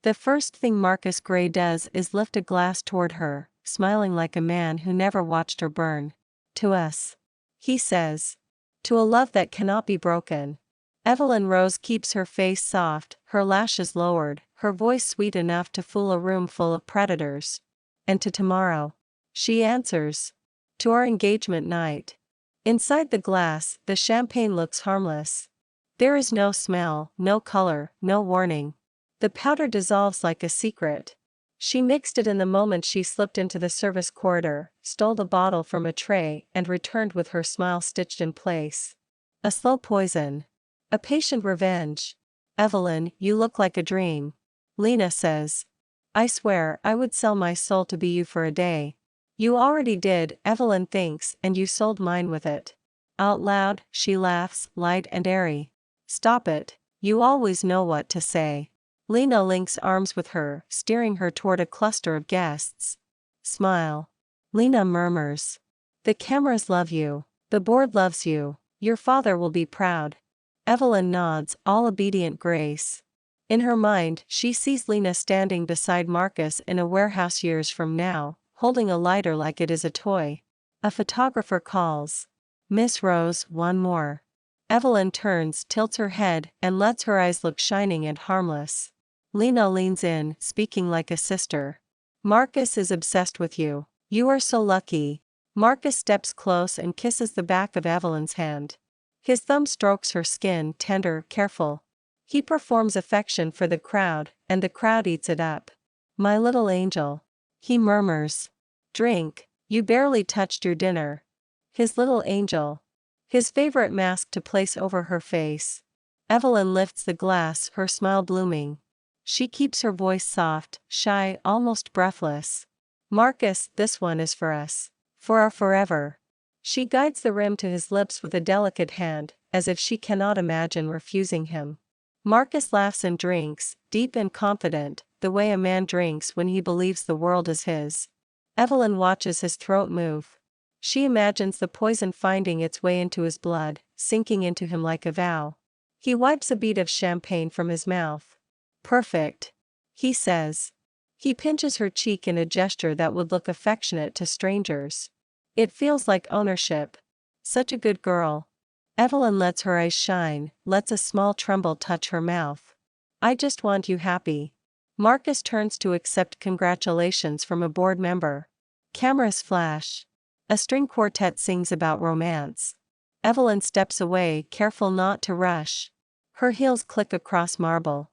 The first thing Marcus Gray does is lift a glass toward her, smiling like a man who never watched her burn. To us, he says. To a love that cannot be broken. Evelyn Rose keeps her face soft, her lashes lowered, her voice sweet enough to fool a room full of predators. And to tomorrow. She answers. To our engagement night. Inside the glass, the champagne looks harmless. There is no smell, no color, no warning. The powder dissolves like a secret. She mixed it in the moment she slipped into the service corridor, stole the bottle from a tray, and returned with her smile stitched in place. A slow poison. A patient revenge. Evelyn, you look like a dream. Lena says. I swear I would sell my soul to be you for a day. You already did, Evelyn thinks, and you sold mine with it. Out loud, she laughs, light and airy. Stop it, you always know what to say. Lena links arms with her, steering her toward a cluster of guests. Smile. Lena murmurs. The cameras love you. The board loves you. Your father will be proud. Evelyn nods, all obedient grace. In her mind, she sees Lena standing beside Marcus in a warehouse years from now, holding a lighter like it is a toy. A photographer calls. Miss Rose, one more. Evelyn turns, tilts her head, and lets her eyes look shining and harmless. Lena leans in, speaking like a sister. Marcus is obsessed with you. You are so lucky. Marcus steps close and kisses the back of Evelyn's hand. His thumb strokes her skin, tender, careful. He performs affection for the crowd, and the crowd eats it up. My little angel. He murmurs. Drink, you barely touched your dinner. His little angel. His favorite mask to place over her face. Evelyn lifts the glass, her smile blooming. She keeps her voice soft, shy, almost breathless. Marcus, this one is for us. For our forever. She guides the rim to his lips with a delicate hand, as if she cannot imagine refusing him. Marcus laughs and drinks, deep and confident, the way a man drinks when he believes the world is his. Evelyn watches his throat move. She imagines the poison finding its way into his blood, sinking into him like a vow. He wipes a bead of champagne from his mouth. Perfect. He says. He pinches her cheek in a gesture that would look affectionate to strangers. It feels like ownership. Such a good girl. Evelyn lets her eyes shine, lets a small tremble touch her mouth. I just want you happy. Marcus turns to accept congratulations from a board member. Cameras flash. A string quartet sings about romance. Evelyn steps away, careful not to rush. Her heels click across marble.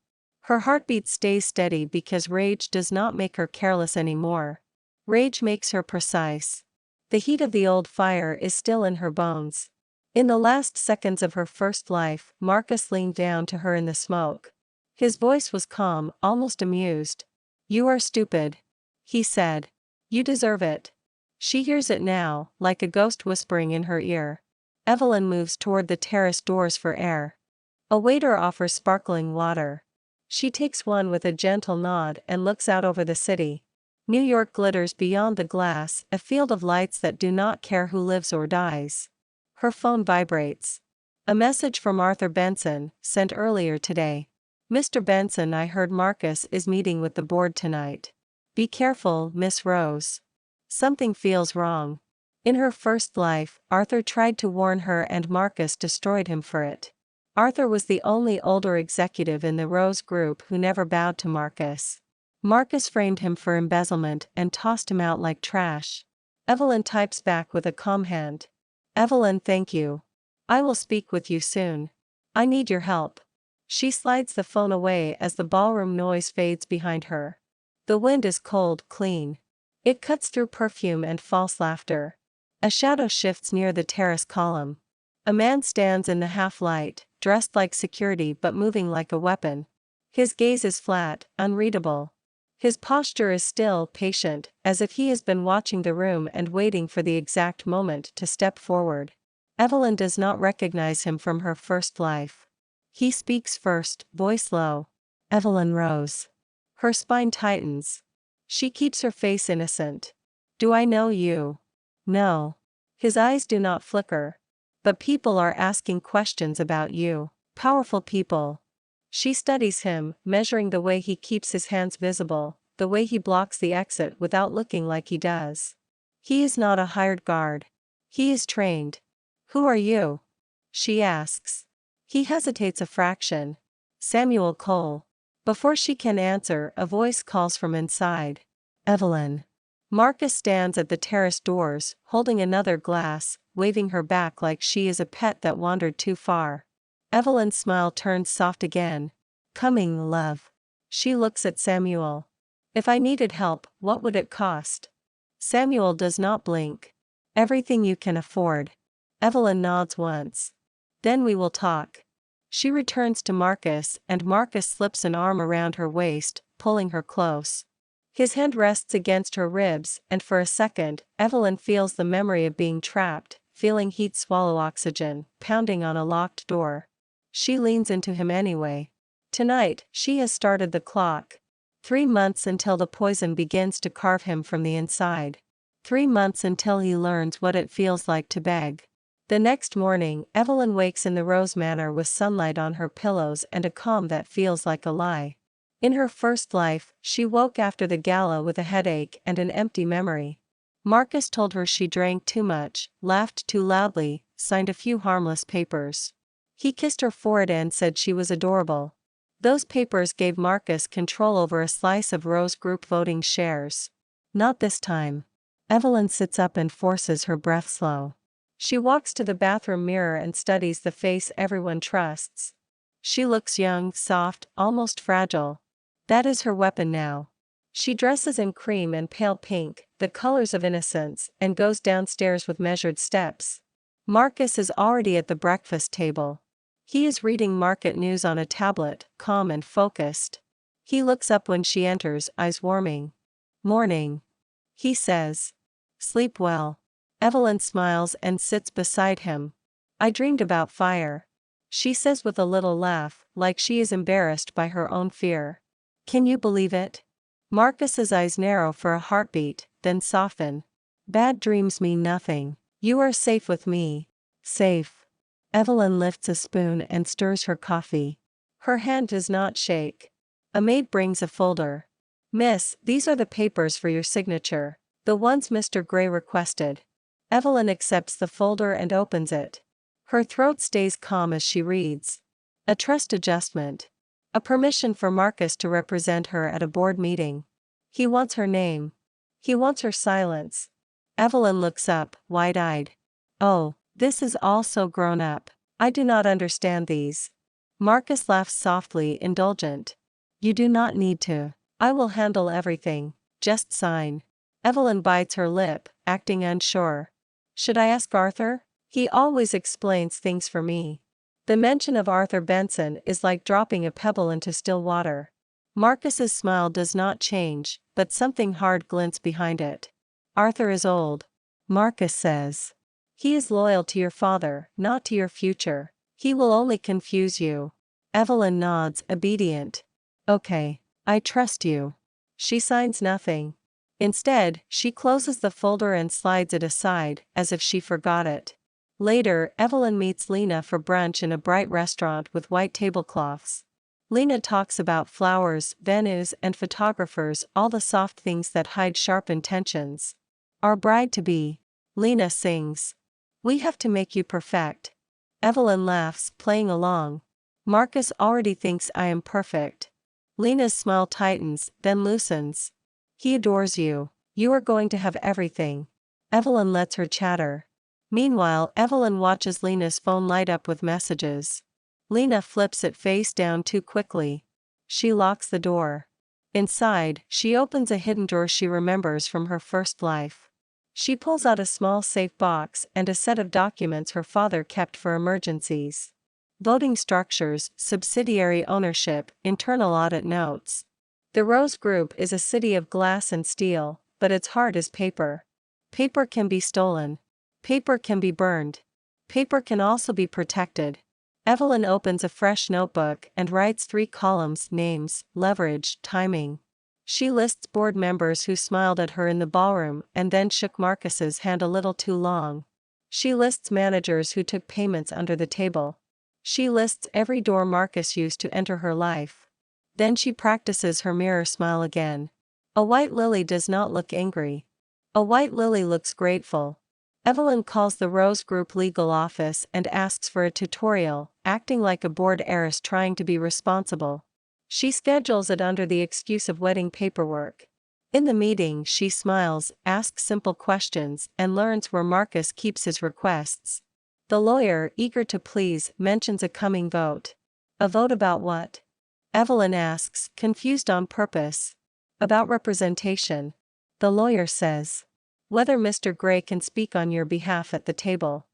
Her heartbeat stays steady because rage does not make her careless anymore. Rage makes her precise. The heat of the old fire is still in her bones. In the last seconds of her first life, Marcus leaned down to her in the smoke. His voice was calm, almost amused. You are stupid. He said. You deserve it. She hears it now, like a ghost whispering in her ear. Evelyn moves toward the terrace doors for air. A waiter offers sparkling water. She takes one with a gentle nod and looks out over the city. New York glitters beyond the glass, a field of lights that do not care who lives or dies. Her phone vibrates. A message from Arthur Benson, sent earlier today. Mr. Benson, I heard Marcus is meeting with the board tonight. Be careful, Miss Rose. Something feels wrong. In her first life, Arthur tried to warn her and Marcus destroyed him for it. Arthur was the only older executive in the Rose group who never bowed to Marcus. Marcus framed him for embezzlement and tossed him out like trash. Evelyn types back with a calm hand. Evelyn, thank you. I will speak with you soon. I need your help. She slides the phone away as the ballroom noise fades behind her. The wind is cold, clean. It cuts through perfume and false laughter. A shadow shifts near the terrace column. A man stands in the half-light, dressed like security but moving like a weapon. His gaze is flat, unreadable. His posture is still, patient, as if he has been watching the room and waiting for the exact moment to step forward. Evelyn does not recognize him from her first life. He speaks first, voice low. Evelyn Rose. Her spine tightens. She keeps her face innocent. Do I know you? No. His eyes do not flicker. But people are asking questions about you. Powerful people. She studies him, measuring the way he keeps his hands visible, the way he blocks the exit without looking like he does. He is not a hired guard. He is trained. "Who are you?" she asks. He hesitates a fraction. "Samuel Cole." Before she can answer, a voice calls from inside. "Evelyn." Marcus stands at the terrace doors, holding another glass, waving her back like she is a pet that wandered too far. Evelyn's smile turns soft again. "Coming, love." She looks at Samuel. "If I needed help, what would it cost?" Samuel does not blink. "Everything you can afford." Evelyn nods once. "Then we will talk." She returns to Marcus, and Marcus slips an arm around her waist, pulling her close. His hand rests against her ribs, and for a second, Evelyn feels the memory of being trapped, feeling heat swallow oxygen, pounding on a locked door. She leans into him anyway. Tonight, she has started the clock. 3 months until the poison begins to carve him from the inside. 3 months until he learns what it feels like to beg. The next morning, Evelyn wakes in the Rose Manor with sunlight on her pillows and a calm that feels like a lie. In her first life, she woke after the gala with a headache and an empty memory. Marcus told her she drank too much, laughed too loudly, signed a few harmless papers. He kissed her forehead and said she was adorable. Those papers gave Marcus control over a slice of Rose Group voting shares. Not this time. Evelyn sits up and forces her breath slow. She walks to the bathroom mirror and studies the face everyone trusts. She looks young, soft, almost fragile. That is her weapon now. She dresses in cream and pale pink, the colors of innocence, and goes downstairs with measured steps. Marcus is already at the breakfast table. He is reading market news on a tablet, calm and focused. He looks up when she enters, eyes warming. "Morning," he says. "Sleep well." Evelyn smiles and sits beside him. "I dreamed about fire," she says with a little laugh, like she is embarrassed by her own fear. "Can you believe it?" Marcus's eyes narrow for a heartbeat, then soften. "Bad dreams mean nothing. You are safe with me." "Safe." Evelyn lifts a spoon and stirs her coffee. Her hand does not shake. A maid brings a folder. "Miss, these are the papers for your signature. The ones Mr. Gray requested." Evelyn accepts the folder and opens it. Her throat stays calm as she reads. A trust adjustment. A permission for Marcus to represent her at a board meeting. He wants her name. He wants her silence. Evelyn looks up, wide-eyed. "Oh, this is all so grown up. I do not understand these." Marcus laughs softly, indulgent. "You do not need to. I will handle everything. Just sign." Evelyn bites her lip, acting unsure. "Should I ask Arthur? He always explains things for me." The mention of Arthur Benson is like dropping a pebble into still water. Marcus's smile does not change, but something hard glints behind it. "Arthur is old," Marcus says. "He is loyal to your father, not to your future. He will only confuse you." Evelyn nods, obedient. "Okay, I trust you." She signs nothing. Instead, she closes the folder and slides it aside, as if she forgot it. Later, Evelyn meets Lena for brunch in a bright restaurant with white tablecloths. Lena talks about flowers, venues, and photographers, all the soft things that hide sharp intentions. "Our bride-to-be," Lena sings. "We have to make you perfect." Evelyn laughs, playing along. "Marcus already thinks I am perfect." Lena's smile tightens, then loosens. "He adores you. You are going to have everything." Evelyn lets her chatter. Meanwhile, Evelyn watches Lena's phone light up with messages. Lena flips it face down too quickly. She locks the door. Inside, she opens a hidden drawer she remembers from her first life. She pulls out a small safe box and a set of documents her father kept for emergencies. Voting structures, subsidiary ownership, internal audit notes. The Rose Group is a city of glass and steel, but its heart is paper. Paper can be stolen. Paper can be burned. Paper can also be protected. Evelyn opens a fresh notebook and writes 3 columns: names, leverage, timing. She lists board members who smiled at her in the ballroom and then shook Marcus's hand a little too long. She lists managers who took payments under the table. She lists every door Marcus used to enter her life. Then she practices her mirror smile again. A white lily does not look angry. A white lily looks grateful. Evelyn calls the Rose Group legal office and asks for a tutorial, acting like a bored heiress trying to be responsible. She schedules it under the excuse of wedding paperwork. In the meeting, she smiles, asks simple questions, and learns where Marcus keeps his requests. The lawyer, eager to please, mentions a coming vote. A vote about what? Evelyn asks, confused on purpose. About representation. The lawyer says. Whether Mr. Gray can speak on your behalf at the table.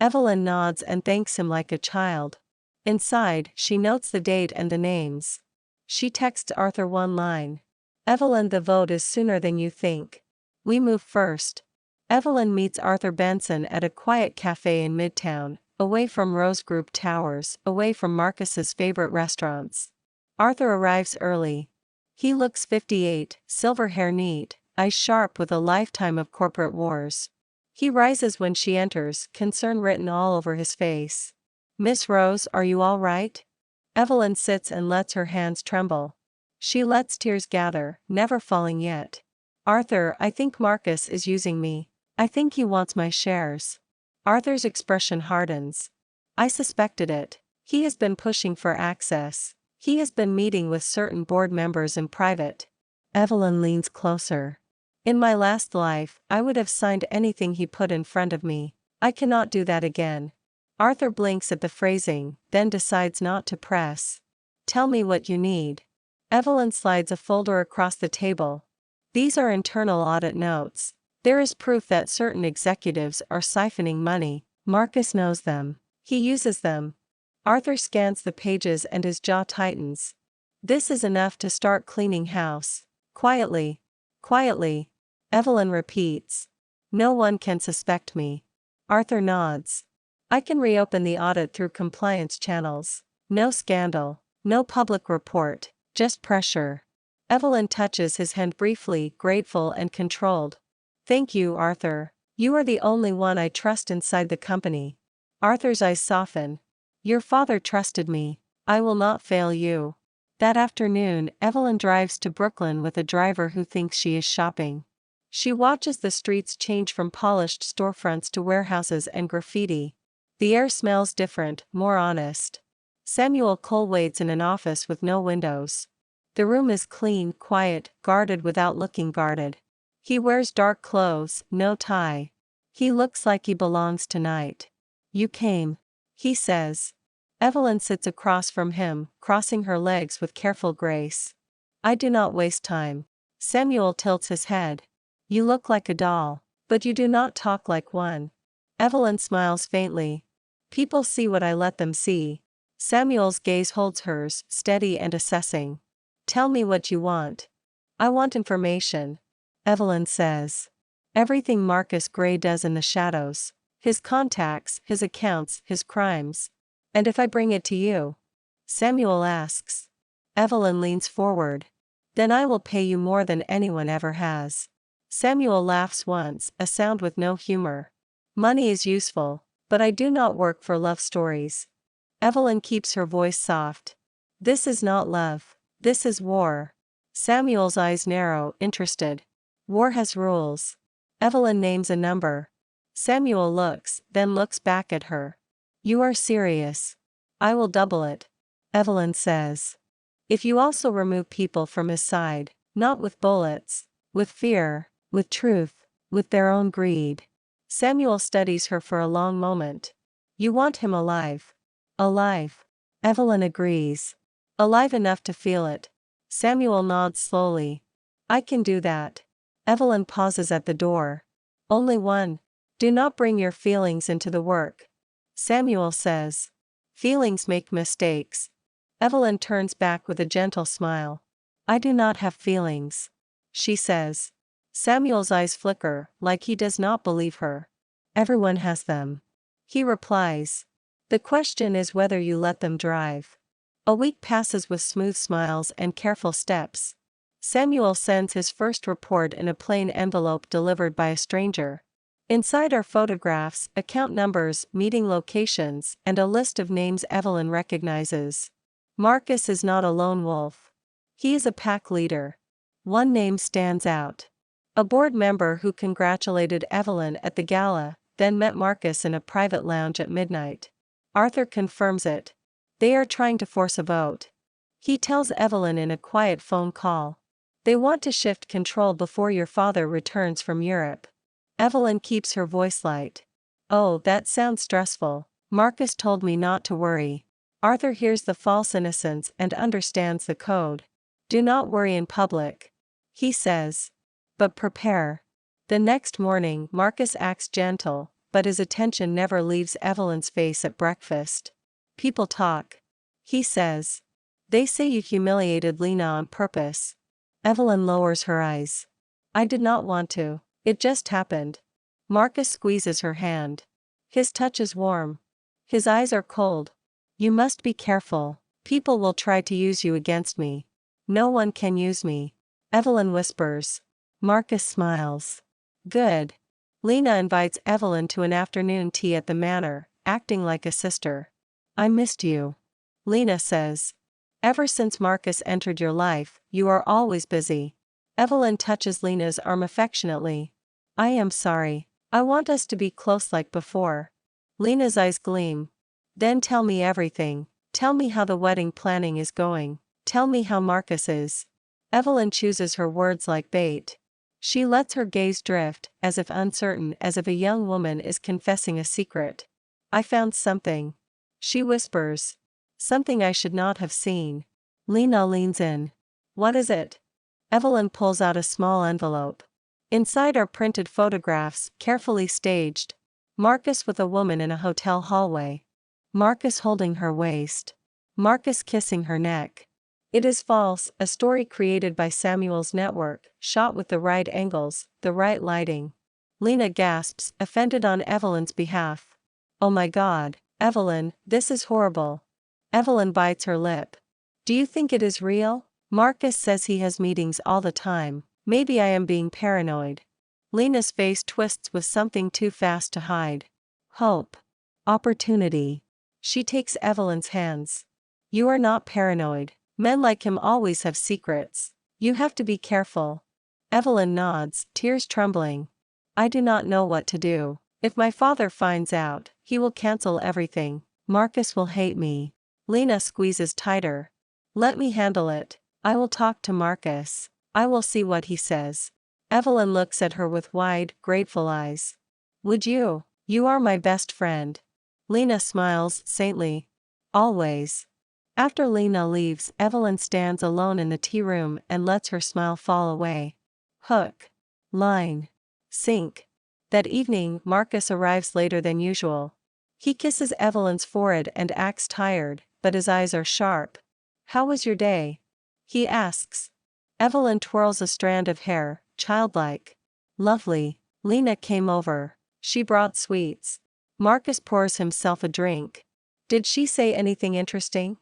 Evelyn nods and thanks him like a child. Inside, she notes the date and the names. She texts Arthur one line. Evelyn, the vote is sooner than you think. We move first. Evelyn meets Arthur Benson at a quiet cafe in Midtown, away from Rose Group Towers, away from Marcus's favorite restaurants. Arthur arrives early. He looks 58, silver hair neat, eyes sharp with a lifetime of corporate wars. He rises when she enters, concern written all over his face. Miss Rose, are you all right? Evelyn sits and lets her hands tremble. She lets tears gather, never falling yet. Arthur, I think Marcus is using me. I think he wants my shares. Arthur's expression hardens. I suspected it. He has been pushing for access. He has been meeting with certain board members in private. Evelyn leans closer. In my last life, I would have signed anything he put in front of me. I cannot do that again. Arthur blinks at the phrasing, then decides not to press. Tell me what you need. Evelyn slides a folder across the table. These are internal audit notes. There is proof that certain executives are siphoning money. Marcus knows them. He uses them. Arthur scans the pages and his jaw tightens. This is enough to start cleaning house. Quietly. Quietly. Evelyn repeats. No one can suspect me. Arthur nods. I can reopen the audit through compliance channels. No scandal. No public report. Just pressure. Evelyn touches his hand briefly, grateful and controlled. Thank you, Arthur. You are the only one I trust inside the company. Arthur's eyes soften. Your father trusted me. I will not fail you. That afternoon, Evelyn drives to Brooklyn with a driver who thinks she is shopping. She watches the streets change from polished storefronts to warehouses and graffiti. The air smells different, more honest. Samuel Cole waits in an office with no windows. The room is clean, quiet, guarded without looking guarded. He wears dark clothes, no tie. He looks like he belongs tonight. You came. He says. Evelyn sits across from him, crossing her legs with careful grace. I do not waste time. Samuel tilts his head. You look like a doll, but you do not talk like one. Evelyn smiles faintly. People see what I let them see. Samuel's gaze holds hers, steady and assessing. Tell me what you want. I want information. Evelyn says. Everything Marcus Gray does in the shadows. His contacts, his accounts, his crimes. And if I bring it to you? Samuel asks. Evelyn leans forward. Then I will pay you more than anyone ever has. Samuel laughs once, a sound with no humor. Money is useful, but I do not work for love stories. Evelyn keeps her voice soft. This is not love. This is war. Samuel's eyes narrow, interested. War has rules. Evelyn names a number. Samuel looks, then looks back at her. You are serious. I will double it. Evelyn says. If you also remove people from his side, not with bullets, with fear, with truth, with their own greed. Samuel studies her for a long moment. You want him alive. Alive. Evelyn agrees. Alive enough to feel it. Samuel nods slowly. I can do that. Evelyn pauses at the door. Only one. Do not bring your feelings into the work. Samuel says. Feelings make mistakes. Evelyn turns back with a gentle smile. I do not have feelings. She says. Samuel's eyes flicker, like he does not believe her. Everyone has them. He replies. The question is whether you let them drive. A week passes with smooth smiles and careful steps. Samuel sends his first report in a plain envelope delivered by a stranger. Inside are photographs, account numbers, meeting locations, and a list of names Evelyn recognizes. Marcus is not a lone wolf. He is a pack leader. One name stands out. A board member who congratulated Evelyn at the gala, then met Marcus in a private lounge at midnight. Arthur confirms it. They are trying to force a vote. He tells Evelyn in a quiet phone call. They want to shift control before your father returns from Europe. Evelyn keeps her voice light. Oh, that sounds stressful. Marcus told me not to worry. Arthur hears the false innocence and understands the code. Do not worry in public, he says. But prepare. The next morning, Marcus acts gentle, but his attention never leaves Evelyn's face at breakfast. People talk. He says. They say you humiliated Lena on purpose. Evelyn lowers her eyes. I did not want to. It just happened. Marcus squeezes her hand. His touch is warm. His eyes are cold. You must be careful. People will try to use you against me. No one can use me. Evelyn whispers. Marcus smiles. Good. Lena invites Evelyn to an afternoon tea at the manor, acting like a sister. I missed you. Lena says. Ever since Marcus entered your life, you are always busy. Evelyn touches Lena's arm affectionately. I am sorry. I want us to be close like before. Lena's eyes gleam. Then tell me everything. Tell me how the wedding planning is going. Tell me how Marcus is. Evelyn chooses her words like bait. She lets her gaze drift, as if uncertain, as if a young woman is confessing a secret. I found something. She whispers. Something I should not have seen. Lena leans in. What is it? Evelyn pulls out a small envelope. Inside are printed photographs, carefully staged. Marcus with a woman in a hotel hallway. Marcus holding her waist. Marcus kissing her neck. It is false, a story created by Samuel's network, shot with the right angles, the right lighting. Lena gasps, offended on Evelyn's behalf. Oh my God, Evelyn, this is horrible. Evelyn bites her lip. Do you think it is real? Marcus says he has meetings all the time. Maybe I am being paranoid. Lena's face twists with something too fast to hide. Hope. Opportunity. She takes Evelyn's hands. You are not paranoid. Men like him always have secrets. You have to be careful. Evelyn nods, tears trembling. I do not know what to do. If my father finds out, he will cancel everything. Marcus will hate me. Lena squeezes tighter. Let me handle it. I will talk to Marcus. I will see what he says. Evelyn looks at her with wide, grateful eyes. Would you? You are my best friend. Lena smiles, saintly. Always. After Lena leaves, Evelyn stands alone in the tea room and lets her smile fall away. Hook. Line. Sink. That evening, Marcus arrives later than usual. He kisses Evelyn's forehead and acts tired, but his eyes are sharp. How was your day? He asks. Evelyn twirls a strand of hair, childlike. Lovely. Lena came over. She brought sweets. Marcus pours himself a drink. Did she say anything interesting?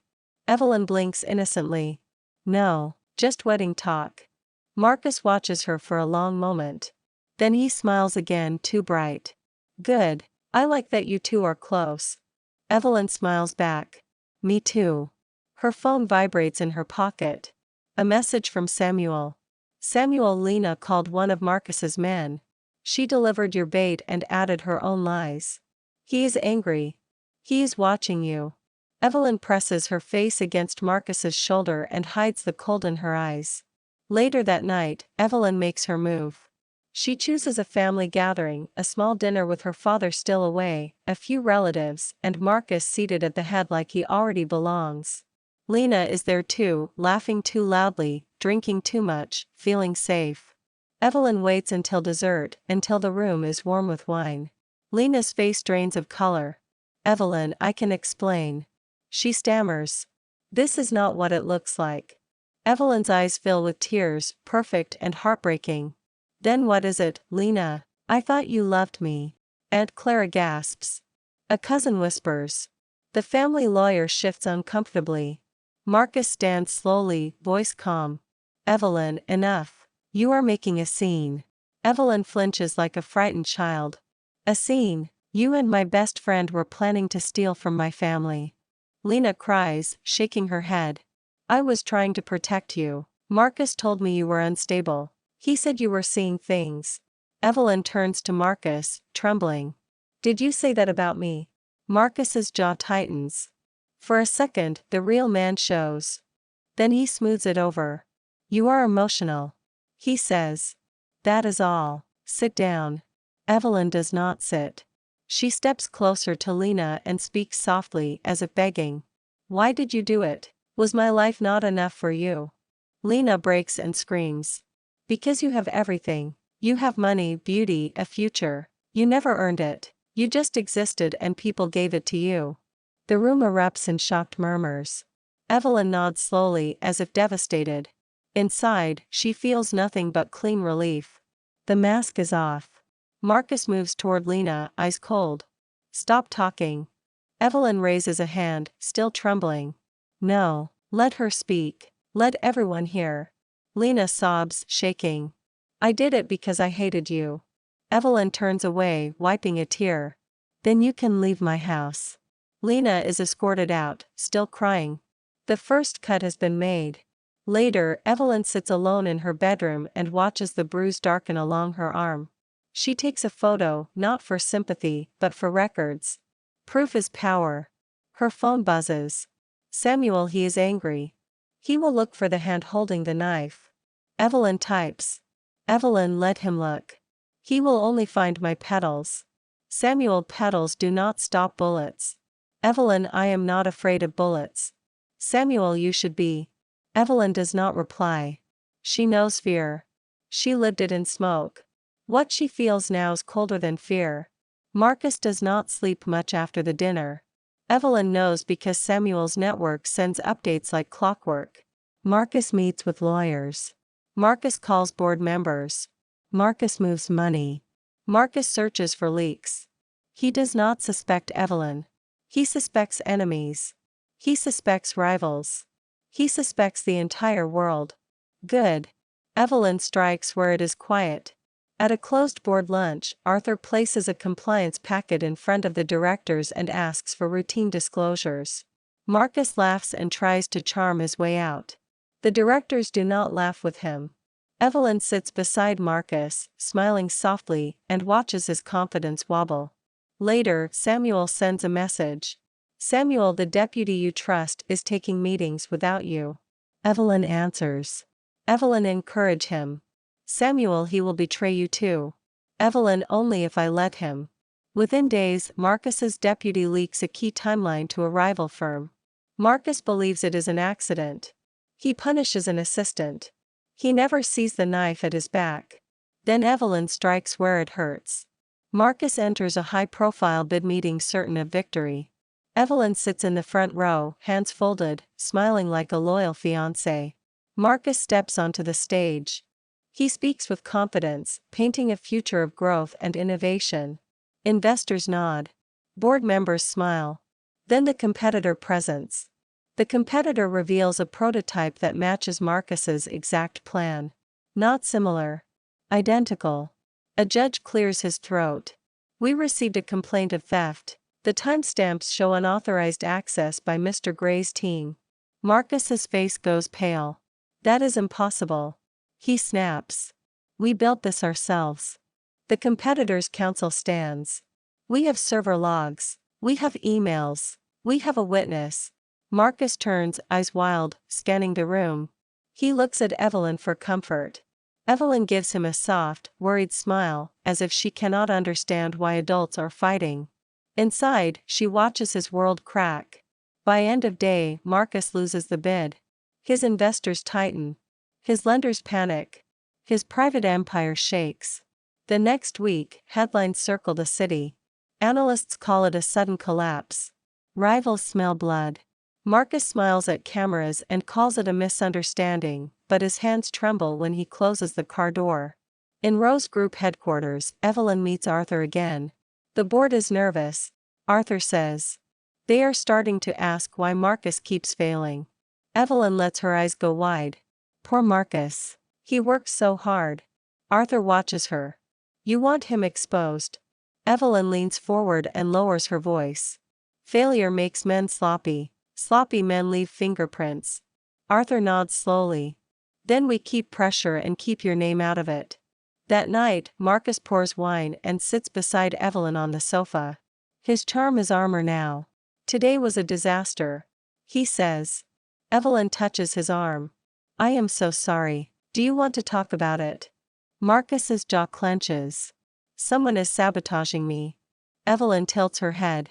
Evelyn blinks innocently. No, just wedding talk. Marcus watches her for a long moment. Then he smiles again, too bright. Good. I like that you two are close. Evelyn smiles back. Me too. Her phone vibrates in her pocket. A message from Samuel. Samuel, Lena called one of Marcus's men. She delivered your bait and added her own lies. He is angry. He is watching you. Evelyn presses her face against Marcus's shoulder and hides the cold in her eyes. Later that night, Evelyn makes her move. She chooses a family gathering, a small dinner with her father still away, a few relatives, and Marcus seated at the head like he already belongs. Lena is there too, laughing too loudly, drinking too much, feeling safe. Evelyn waits until dessert, until the room is warm with wine. Lena's face drains of color. Evelyn, I can explain. She stammers. This is not what it looks like. Evelyn's eyes fill with tears, perfect and heartbreaking. Then what is it, Lena? I thought you loved me. Aunt Clara gasps. A cousin whispers. The family lawyer shifts uncomfortably. Marcus stands slowly, voice calm. Evelyn, enough. You are making a scene. Evelyn flinches like a frightened child. A scene. You and my best friend were planning to steal from my family. Lena cries, shaking her head. I was trying to protect you. Marcus told me you were unstable. He said you were seeing things. Evelyn turns to Marcus, trembling. Did you say that about me? Marcus's jaw tightens. For a second, the real man shows. Then he smooths it over. You are emotional. He says. That is all. Sit down. Evelyn does not sit. She steps closer to Lena and speaks softly as if begging. Why did you do it? Was my life not enough for you? Lena breaks and screams. Because you have everything. You have money, beauty, a future. You never earned it. You just existed and people gave it to you. The room erupts in shocked murmurs. Evelyn nods slowly as if devastated. Inside, she feels nothing but clean relief. The mask is off. Marcus moves toward Lena, eyes cold. Stop talking. Evelyn raises a hand, still trembling. No, let her speak. Let everyone hear. Lena sobs, shaking. I did it because I hated you. Evelyn turns away, wiping a tear. Then you can leave my house. Lena is escorted out, still crying. The first cut has been made. Later, Evelyn sits alone in her bedroom and watches the bruise darken along her arm. She takes a photo, not for sympathy, but for records. Proof is power. Her phone buzzes. Samuel, he is angry. He will look for the hand holding the knife. Evelyn types. Evelyn, let him look. He will only find my petals. Samuel, petals do not stop bullets. Evelyn, I am not afraid of bullets. Samuel, you should be. Evelyn does not reply. She knows fear. She lived it in smoke. What she feels now is colder than fear. Marcus does not sleep much after the dinner. Evelyn knows because Samuel's network sends updates like clockwork. Marcus meets with lawyers. Marcus calls board members. Marcus moves money. Marcus searches for leaks. He does not suspect Evelyn. He suspects enemies. He suspects rivals. He suspects the entire world. Good. Evelyn strikes where it is quiet. At a closed board lunch, Arthur places a compliance packet in front of the directors and asks for routine disclosures. Marcus laughs and tries to charm his way out. The directors do not laugh with him. Evelyn sits beside Marcus, smiling softly, and watches his confidence wobble. Later, Samuel sends a message. Samuel, the deputy you trust, is taking meetings without you. Evelyn answers. Evelyn, encourage him. Samuel, he will betray you too. Evelyn, only if I let him. Within days, Marcus's deputy leaks a key timeline to a rival firm. Marcus believes it is an accident. He punishes an assistant. He never sees the knife at his back. Then Evelyn strikes where it hurts. Marcus enters a high-profile bid meeting certain of victory. Evelyn sits in the front row, hands folded, smiling like a loyal fiancé. Marcus steps onto the stage. He speaks with confidence, painting a future of growth and innovation. Investors nod. Board members smile. Then the competitor presents. The competitor reveals a prototype that matches Marcus's exact plan. Not similar. Identical. A judge clears his throat. We received a complaint of theft. The timestamps show unauthorized access by Mr. Gray's team. Marcus's face goes pale. That is impossible. He snaps. We built this ourselves. The competitor's counsel stands. We have server logs. We have emails. We have a witness. Marcus turns, eyes wild, scanning the room. He looks at Evelyn for comfort. Evelyn gives him a soft, worried smile, as if she cannot understand why adults are fighting. Inside, she watches his world crack. By end of day, Marcus loses the bid. His investors tighten. His lenders panic. His private empire shakes. The next week, headlines circle the city. Analysts call it a sudden collapse. Rivals smell blood. Marcus smiles at cameras and calls it a misunderstanding, but his hands tremble when he closes the car door. In Rose Group headquarters, Evelyn meets Arthur again. The board is nervous. Arthur says. They are starting to ask why Marcus keeps failing. Evelyn lets her eyes go wide. Poor Marcus. He works so hard. Arthur watches her. You want him exposed. Evelyn leans forward and lowers her voice. Failure makes men sloppy. Sloppy men leave fingerprints. Arthur nods slowly. Then we keep pressure and keep your name out of it. That night, Marcus pours wine and sits beside Evelyn on the sofa. His charm is armor now. Today was a disaster, he says. Evelyn touches his arm. I am so sorry. Do you want to talk about it? Marcus's jaw clenches. Someone is sabotaging me. Evelyn tilts her head.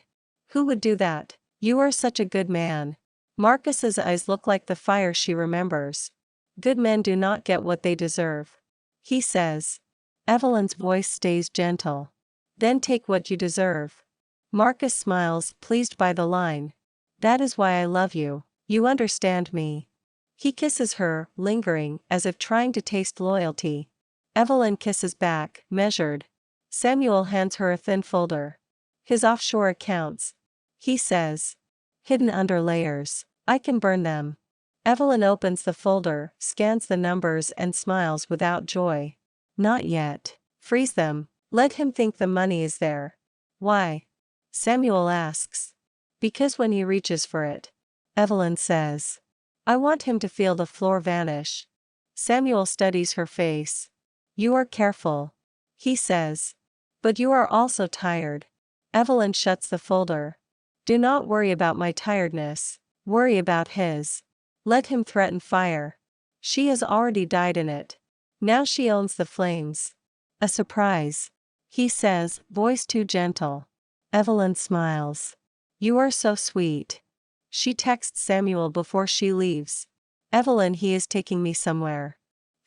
Who would do that? You are such a good man. Marcus's eyes look like the fire she remembers. Good men do not get what they deserve, he says. Evelyn's voice stays gentle. Then take what you deserve. Marcus smiles, pleased by the line. That is why I love you. You understand me. He kisses her, lingering, as if trying to taste loyalty. Evelyn kisses back, measured. Samuel hands her a thin folder. His offshore accounts, he says. Hidden under layers. I can burn them. Evelyn opens the folder, scans the numbers and smiles without joy. Not yet. Freeze them. Let him think the money is there. Why? Samuel asks. Because when he reaches for it, Evelyn says. I want him to feel the floor vanish. Samuel studies her face. You are careful, he says. But you are also tired. Evelyn shuts the folder. Do not worry about my tiredness. Worry about his. Let him threaten fire. She has already died in it. Now she owns the flames. A surprise, he says, voice too gentle. Evelyn smiles. You are so sweet. She texts Samuel before she leaves. Evelyn, he is taking me somewhere.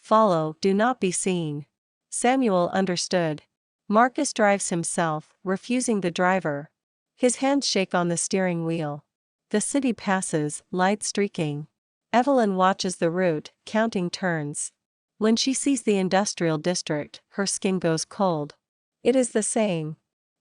Follow, do not be seen. Samuel understood. Marcus drives himself, refusing the driver. His hands shake on the steering wheel. The city passes, light streaking. Evelyn watches the route, counting turns. When she sees the industrial district, her skin goes cold. It is the same.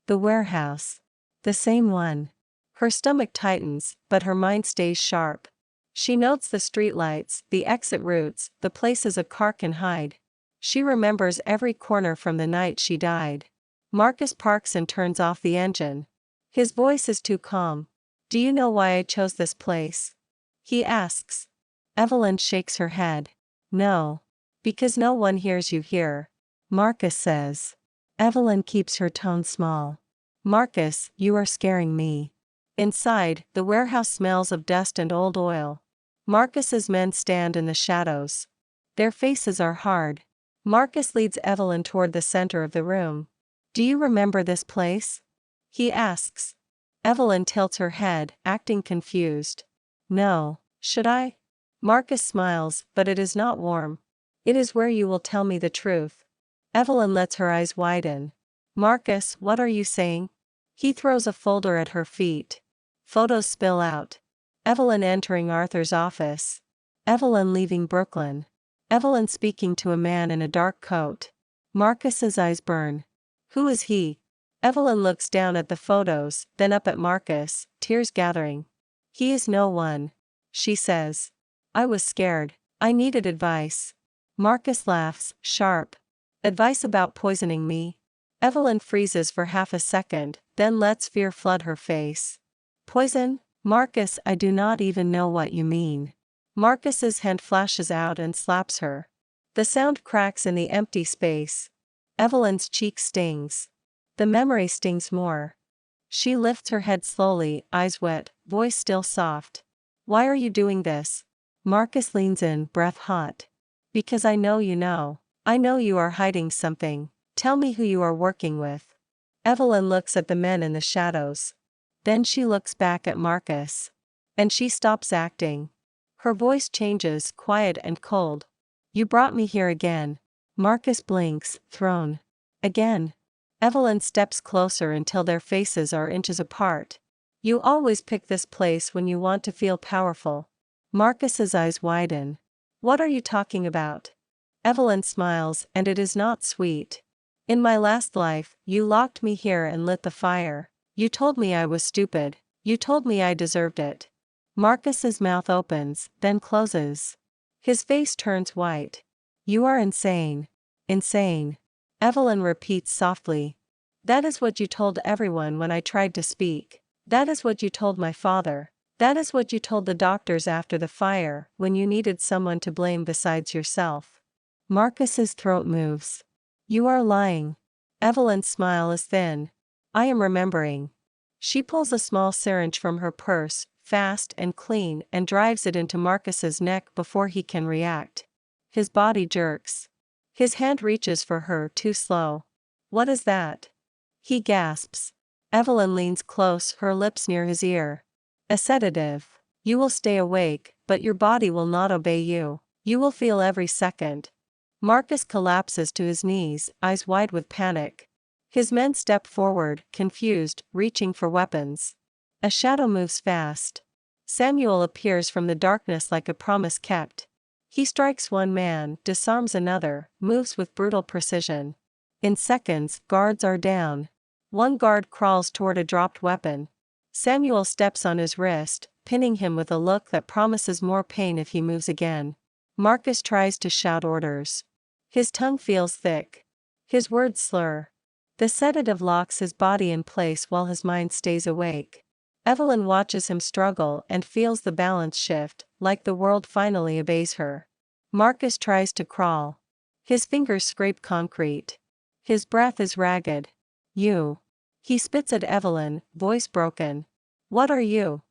The warehouse. The same one. Her stomach tightens, but her mind stays sharp. She notes the streetlights, the exit routes, the places a car can hide. She remembers every corner from the night she died. Marcus parks and turns off the engine. His voice is too calm. Do you know why I chose this place? He asks. Evelyn shakes her head. No. Because no one hears you here. Marcus says. Evelyn keeps her tone small. Marcus, you are scaring me. Inside, the warehouse smells of dust and old oil. Marcus's men stand in the shadows. Their faces are hard. Marcus leads Evelyn toward the center of the room. Do you remember this place? He asks. Evelyn tilts her head, acting confused. No, should I? Marcus smiles, but it is not warm. It is where you will tell me the truth. Evelyn lets her eyes widen. Marcus, what are you saying? He throws a folder at her feet. Photos spill out. Evelyn entering Arthur's office. Evelyn leaving Brooklyn. Evelyn speaking to a man in a dark coat. Marcus's eyes burn. Who is he? Evelyn looks down at the photos, then up at Marcus, tears gathering. He is no one, she says. I was scared. I needed advice. Marcus laughs, sharp. Advice about poisoning me? Evelyn freezes for half a second, then lets fear flood her face. Poison? Marcus, I do not even know what you mean. Marcus's hand flashes out and slaps her. The sound cracks in the empty space. Evelyn's cheek stings. The memory stings more. She lifts her head slowly, eyes wet, voice still soft. Why are you doing this? Marcus leans in, breath hot. Because I know you know. I know you are hiding something. Tell me who you are working with. Evelyn looks at the men in the shadows. Then she looks back at Marcus. And she stops acting. Her voice changes, quiet and cold. You brought me here again. Marcus blinks, thrown. Again. Evelyn steps closer until their faces are inches apart. You always pick this place when you want to feel powerful. Marcus's eyes widen. What are you talking about? Evelyn smiles, and it is not sweet. In my last life, you locked me here and lit the fire. You told me I was stupid. You told me I deserved it. Marcus's mouth opens, then closes. His face turns white. You are insane. Insane. Evelyn repeats softly. That is what you told everyone when I tried to speak. That is what you told my father. That is what you told the doctors after the fire, when you needed someone to blame besides yourself. Marcus's throat moves. You are lying. Evelyn's smile is thin. I am remembering. She pulls a small syringe from her purse, fast and clean, and drives it into Marcus's neck before he can react. His body jerks. His hand reaches for her, too slow. What is that? He gasps. Evelyn leans close, her lips near his ear. A sedative. You will stay awake, but your body will not obey you. You will feel every second. Marcus collapses to his knees, eyes wide with panic. His men step forward, confused, reaching for weapons. A shadow moves fast. Samuel appears from the darkness like a promise kept. He strikes one man, disarms another, moves with brutal precision. In seconds, guards are down. One guard crawls toward a dropped weapon. Samuel steps on his wrist, pinning him with a look that promises more pain if he moves again. Marcus tries to shout orders. His tongue feels thick. His words slur. The sedative locks his body in place while his mind stays awake. Evelyn watches him struggle and feels the balance shift, like the world finally obeys her. Marcus tries to crawl. His fingers scrape concrete. His breath is ragged. You. He spits at Evelyn, voice broken. What are you?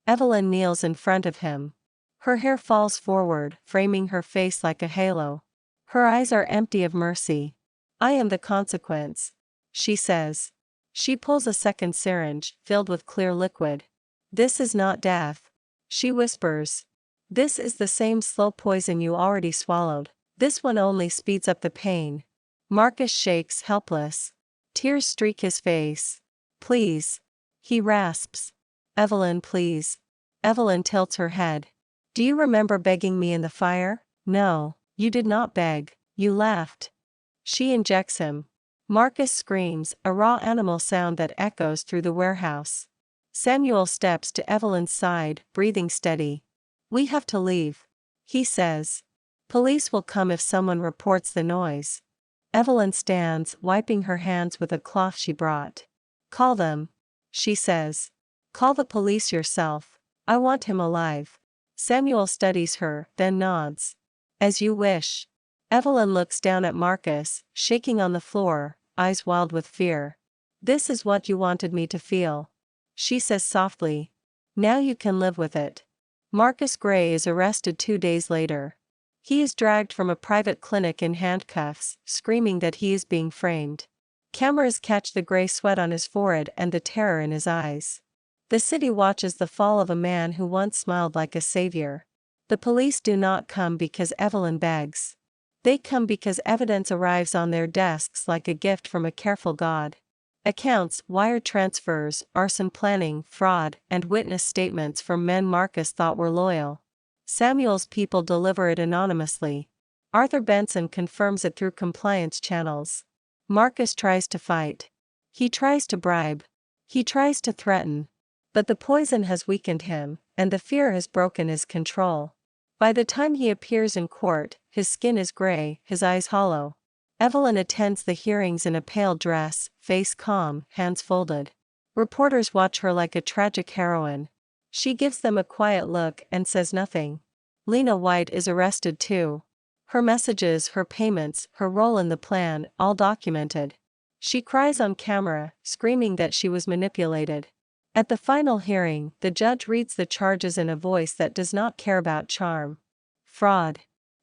Evelyn kneels in front of him. Her hair falls forward, framing her face like a halo. Her eyes are empty of mercy. I am the consequence, she says. She pulls a second syringe, filled with clear liquid. This is not death, she whispers. This is the same slow poison you already swallowed. This one only speeds up the pain. Marcus shakes, helpless. Tears streak his face. Please. He rasps. Evelyn, please. Evelyn tilts her head. Do you remember begging me in the fire? No, you did not beg, you laughed. She injects him. Marcus screams, a raw animal sound that echoes through the warehouse. Samuel steps to Evelyn's side, breathing steady. We have to leave, he says. Police will come if someone reports the noise. Evelyn stands, wiping her hands with a cloth she brought. Call them, she says. Call the police yourself. I want him alive. Samuel studies her, then nods. As you wish. Evelyn looks down at Marcus, shaking on the floor, eyes wild with fear. This is what you wanted me to feel, she says softly. Now you can live with it. Marcus Gray is arrested 2 days later. He is dragged from a private clinic in handcuffs, screaming that he is being framed. Cameras catch the gray sweat on his forehead and the terror in his eyes. The city watches the fall of a man who once smiled like a savior. The police do not come because Evelyn begs. They come because evidence arrives on their desks like a gift from a careful God. Accounts, wire transfers, arson planning, fraud, and witness statements from men Marcus thought were loyal. Samuel's people deliver it anonymously. Arthur Benson confirms it through compliance channels. Marcus tries to fight. He tries to bribe. He tries to threaten. But the poison has weakened him, and the fear has broken his control. By the time he appears in court, his skin is gray, his eyes hollow. Evelyn attends the hearings in a pale dress, face calm, hands folded. Reporters watch her like a tragic heroine. She gives them a quiet look and says nothing. Lena White is arrested too. Her messages, her payments, her role in the plan, all documented. She cries on camera, screaming that she was manipulated. At the final hearing, the judge reads the charges in a voice that does not care about charm. Fraud.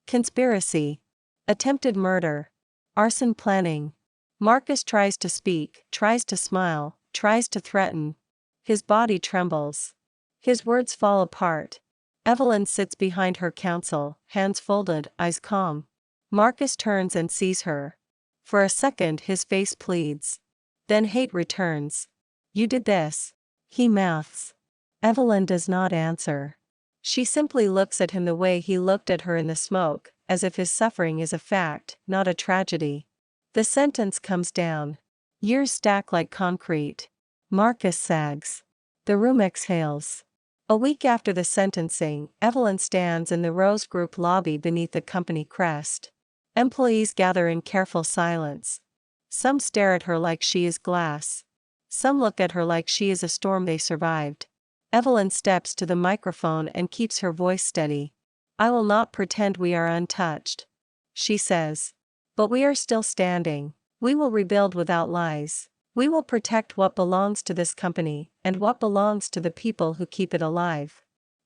Conspiracy. Attempted murder. Arson planning. Marcus tries to speak, tries to smile, tries to threaten. His body trembles. His words fall apart. Evelyn sits behind her counsel, hands folded, eyes calm. Marcus turns and sees her. For a second his face pleads. Then hate returns. You did this, he mouths. Evelyn does not answer. She simply looks at him the way he looked at her in the smoke, as if his suffering is a fact, not a tragedy. The sentence comes down. Years stack like concrete. Marcus sags. The room exhales. A week after the sentencing, Evelyn stands in the Rose Group lobby beneath the company crest. Employees gather in careful silence. Some stare at her like she is glass. Some look at her like she is a storm they survived. Evelyn steps to the microphone and keeps her voice steady. I will not pretend we are untouched, she says. But we are still standing. We will rebuild without lies. We will protect what belongs to this company, and what belongs to the people who keep it alive.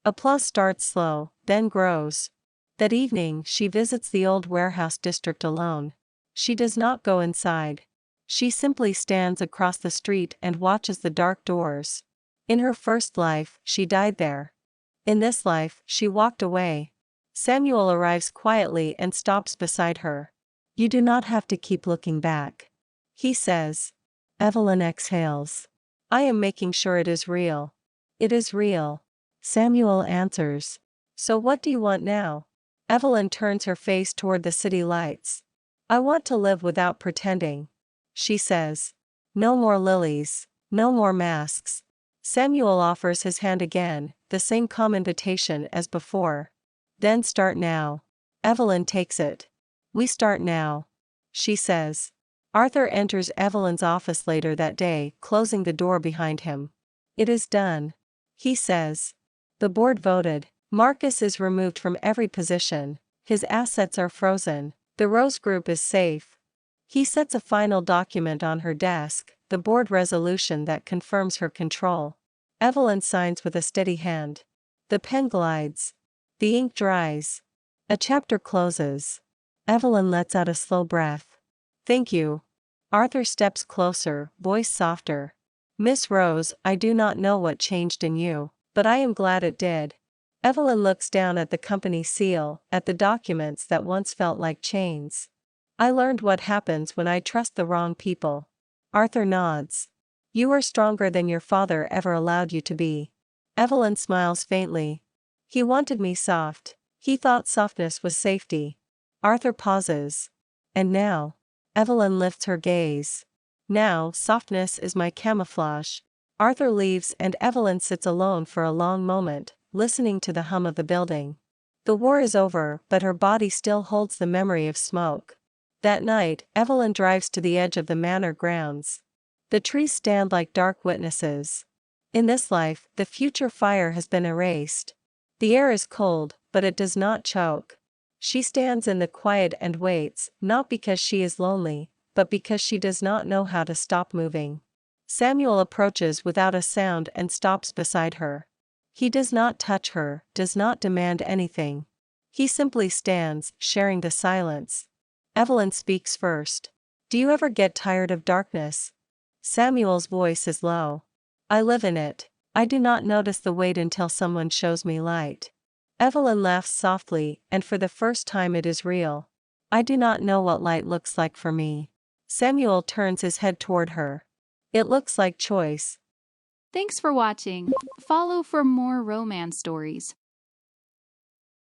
Applause starts slow, then grows. That evening she visits the old warehouse district alone. She does not go inside. She simply stands across the street and watches the dark doors. In her first life, she died there. In this life, she walked away. Samuel arrives quietly and stops beside her. You do not have to keep looking back, he says. Evelyn exhales. I am making sure it is real. It is real, Samuel answers. So what do you want now? Evelyn turns her face toward the city lights. I want to live without pretending, she says. No more lilies, no more masks. Samuel offers his hand again, the same calm invitation as before. Then start now. Evelyn takes it. We start now, she says. Arthur enters Evelyn's office later that day, closing the door behind him. It is done, he says. The board voted. Marcus is removed from every position. His assets are frozen. The Rose Group is safe. He sets a final document on her desk, the board resolution that confirms her control. Evelyn signs with a steady hand. The pen glides. The ink dries. A chapter closes. Evelyn lets out a slow breath. Thank you. Arthur steps closer, voice softer. Miss Rose, I do not know what changed in you, but I am glad it did. Evelyn looks down at the company seal, at the documents that once felt like chains. I learned what happens when I trust the wrong people. Arthur nods. You are stronger than your father ever allowed you to be. Evelyn smiles faintly. He wanted me soft. He thought softness was safety. Arthur pauses. And now? Evelyn lifts her gaze. Now, softness is my camouflage. Arthur leaves and Evelyn sits alone for a long moment, listening to the hum of the building. The war is over, but her body still holds the memory of smoke. That night, Evelyn drives to the edge of the manor grounds. The trees stand like dark witnesses. In this life, the future fire has been erased. The air is cold, but it does not choke. She stands in the quiet and waits, not because she is lonely, but because she does not know how to stop moving. Samuel approaches without a sound and stops beside her. He does not touch her, does not demand anything. He simply stands, sharing the silence. Evelyn speaks first. Do you ever get tired of darkness? Samuel's voice is low. I live in it. I do not notice the wait until someone shows me light. Evelyn laughs softly, and for the first time it is real. I do not know what light looks like for me. Samuel turns his head toward her. It looks like choice. Thanks for watching. Follow for more romance stories.